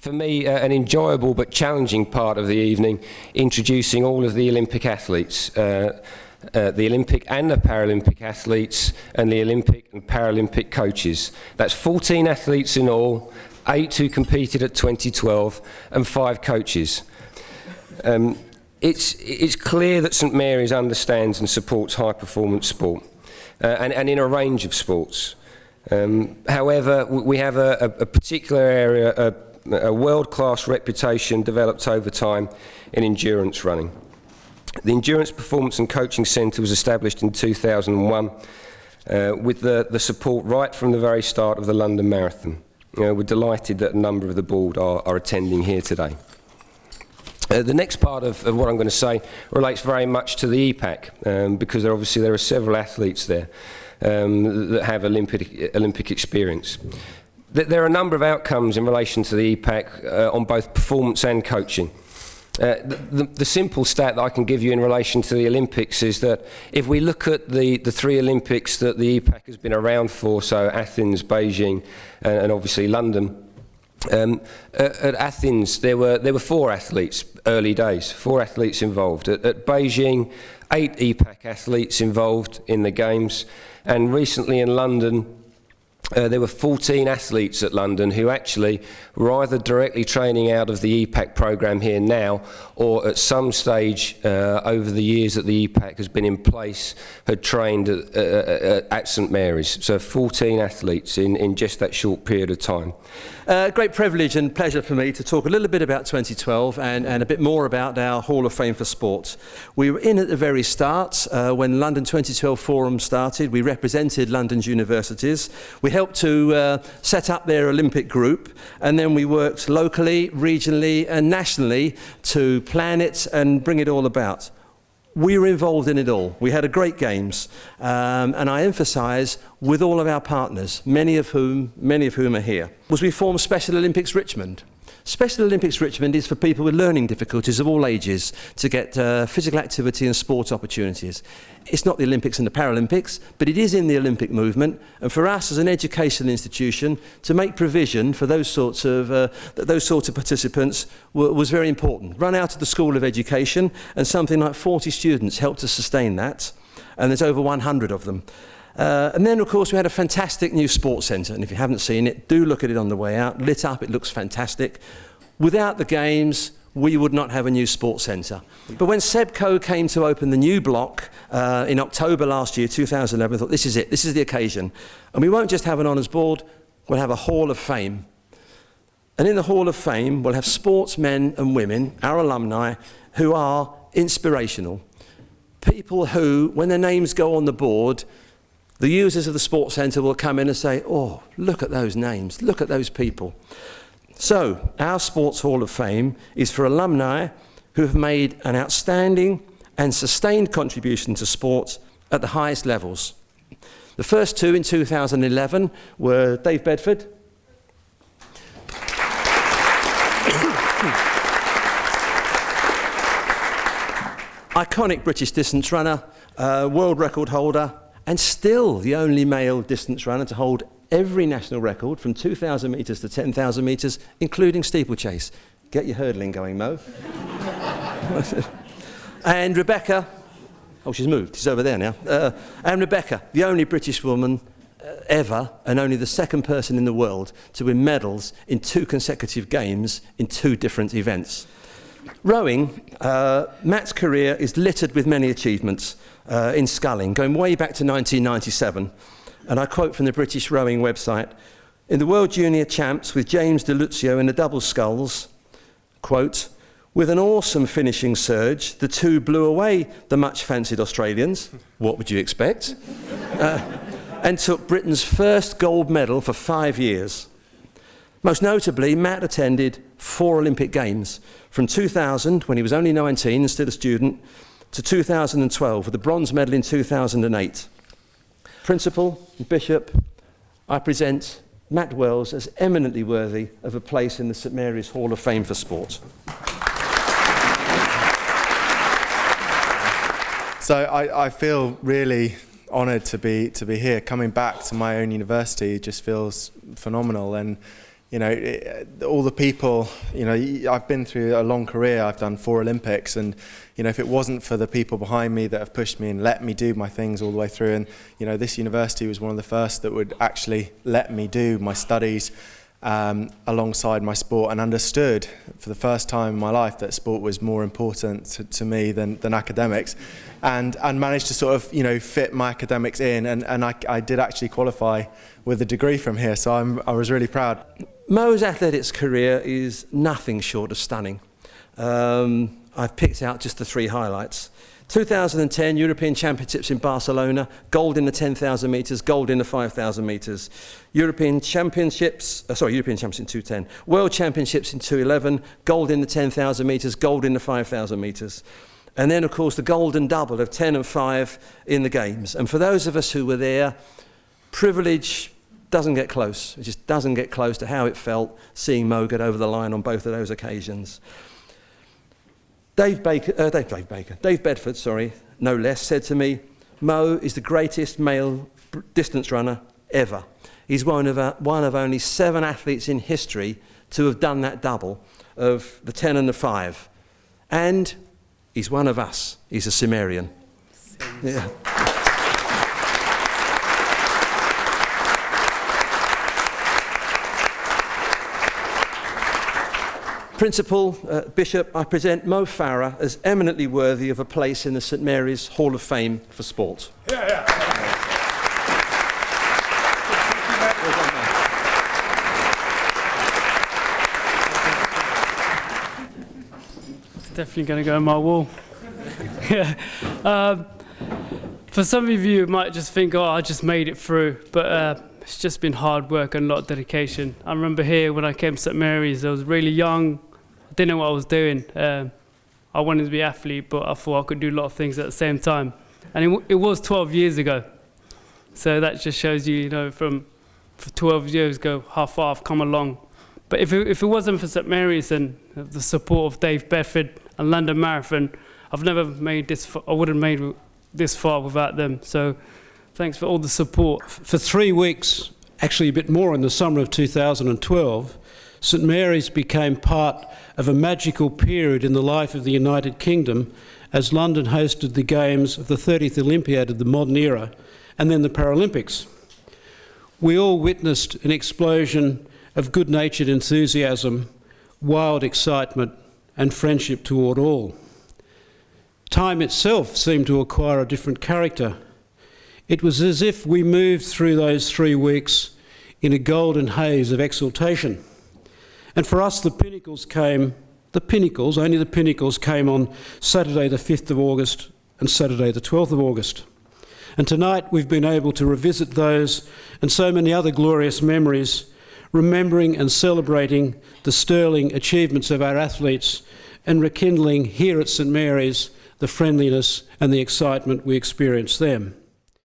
for me, an enjoyable but challenging part of the evening, introducing all of the Olympic athletes, the Olympic and the Paralympic athletes, and the Olympic and Paralympic coaches. That's 14 athletes in all, 8 who competed at 2012, and 5 coaches. It's clear that St Mary's understands and supports high-performance sport, and in a range of sports. However, we have a particular area, a world-class reputation developed over time in endurance running. The Endurance Performance and Coaching Centre was established in 2001 with the support right from the very start of the London Marathon. We're delighted that a number of the board are attending here today. The next part of what I'm going to say relates very much to the EPAC, because there are several athletes there that have Olympic experience. There are a number of outcomes in relation to the EPAC on both performance and coaching. The simple stat that I can give you in relation to the Olympics is that if we look at the 3 Olympics that the EPAC has been around for, so Athens, Beijing, and obviously London, at Athens there were 4 athletes, early days, 4 athletes involved. At Beijing, 8 EPAC athletes involved in the games, and recently in London, there were 14 athletes at London who actually were either directly training out of the EPAC programme here now, or at some stage over the years that the EPAC has been in place had trained at St Mary's. So 14 athletes in just that short period of time. Great privilege and pleasure for me to talk a little bit about 2012 and a bit more about our Hall of Fame for Sport. We were in at the very start when London 2012 Forum started. We represented London's universities. We helped to set up their Olympic group, and then we worked locally, regionally and nationally to plan it and bring it all about. We were involved in it all. We had a great games, and I emphasise with all of our partners, many of whom are here. We formed Special Olympics Richmond. Special Olympics Richmond is for people with learning difficulties of all ages to get physical activity and sport opportunities. It's not the Olympics and the Paralympics, but it is in the Olympic movement, and for us as an educational institution to make provision for those sorts of participants was very important. Run out of the School of Education, and something like 40 students helped to sustain that, and there's over 100 of them. And then, of course, we had a fantastic new sports centre, and if you haven't seen it, do look at it on the way out. Lit up, it looks fantastic. Without the games, we would not have a new sports centre. But when Sebco came to open the new block in October last year, 2011, I thought, this is it, this is the occasion. And we won't just have an honours board, we'll have a Hall of Fame. And in the Hall of Fame, we'll have sportsmen and women, our alumni, who are inspirational. People who, when their names go on the board, the users of the Sports Centre will come in and say, oh, look at those names, look at those people. So, our Sports Hall of Fame is for alumni who have made an outstanding and sustained contribution to sport at the highest levels. The first 2 in 2011 were Dave Bedford, iconic British distance runner, world record holder, and still the only male distance runner to hold every national record from 2,000 metres to 10,000 metres, including steeplechase. Get your hurdling going, Mo. And Rebecca, oh, she's moved, she's over there now. And Rebecca, the only British woman ever, and only the second person in the world to win medals in 2 consecutive games in 2 different events. Rowing, Matt's career is littered with many achievements in sculling, going way back to 1997. And I quote from the British Rowing website, in the World Junior Champs with James De Luzio in the double sculls, quote, with an awesome finishing surge, the 2 blew away the much-fancied Australians, what would you expect, and took Britain's first gold medal for 5 years. Most notably, Matt attended 4 Olympic Games, from 2000, when he was only 19 and still a student, to 2012, with a bronze medal in 2008. Principal, Bishop, I present Matt Wells as eminently worthy of a place in the St Mary's Hall of Fame for Sport. So I feel really honoured to be here. Coming back to my own university just feels phenomenal, and you know, all the people, you know, I've been through a long career. I've done 4 Olympics, and, you know, if it wasn't for the people behind me that have pushed me and let me do my things all the way through, and, you know, this university was one of the first that would actually let me do my studies alongside my sport, and understood for the first time in my life that sport was more important to me than academics, and managed to sort of, you know, fit my academics in, and I did actually qualify with a degree from here, so I was really proud. Mo's athletics career is nothing short of stunning. I've picked out just the 3 highlights. 2010 European Championships in Barcelona, gold in the 10,000 metres, gold in the 5,000 metres. European Championships in 210. World Championships in 211, gold in the 10,000 metres, gold in the 5,000 metres. And then, of course, the golden double of 10 and 5 in the Games. And for those of us who were there, privilege doesn't get close. It just doesn't get close to how it felt seeing Mo get over the line on both of those occasions. Dave Bedford, no less, said to me, Mo is the greatest male distance runner ever. He's one of only 7 athletes in history to have done that double of the 10 and the 5. And he's one of us. He's a Cimmerian. Yeah. Principal, Bishop, I present Mo Farah as eminently worthy of a place in the St Mary's Hall of Fame for Sport. Yeah. It's definitely going to go on my wall. Yeah. For some of you, it might just think, oh, I just made it through, but it's just been hard work and a lot of dedication. I remember here when I came to St Mary's, I was really young. I didn't know what I was doing. I wanted to be an athlete, but I thought I could do a lot of things at the same time. And it was 12 years ago. So that just shows you, you know, for 12 years ago, how far I've come along. But if it wasn't for St Mary's and the support of Dave Bedford and London Marathon, I wouldn't have made this far without them. So thanks for all the support. For 3 weeks, actually a bit more in the summer of 2012, St Mary's became part of a magical period in the life of the United Kingdom as London hosted the Games of the 30th Olympiad of the modern era and then the Paralympics. We all witnessed an explosion of good-natured enthusiasm, wild excitement and friendship toward all. Time itself seemed to acquire a different character. It was as if we moved through those 3 weeks in a golden haze of exultation. And for us, only the pinnacles came on Saturday the 5th of August and Saturday the 12th of August. And tonight we've been able to revisit those and so many other glorious memories, remembering and celebrating the sterling achievements of our athletes and rekindling here at St Mary's the friendliness and the excitement we experienced then.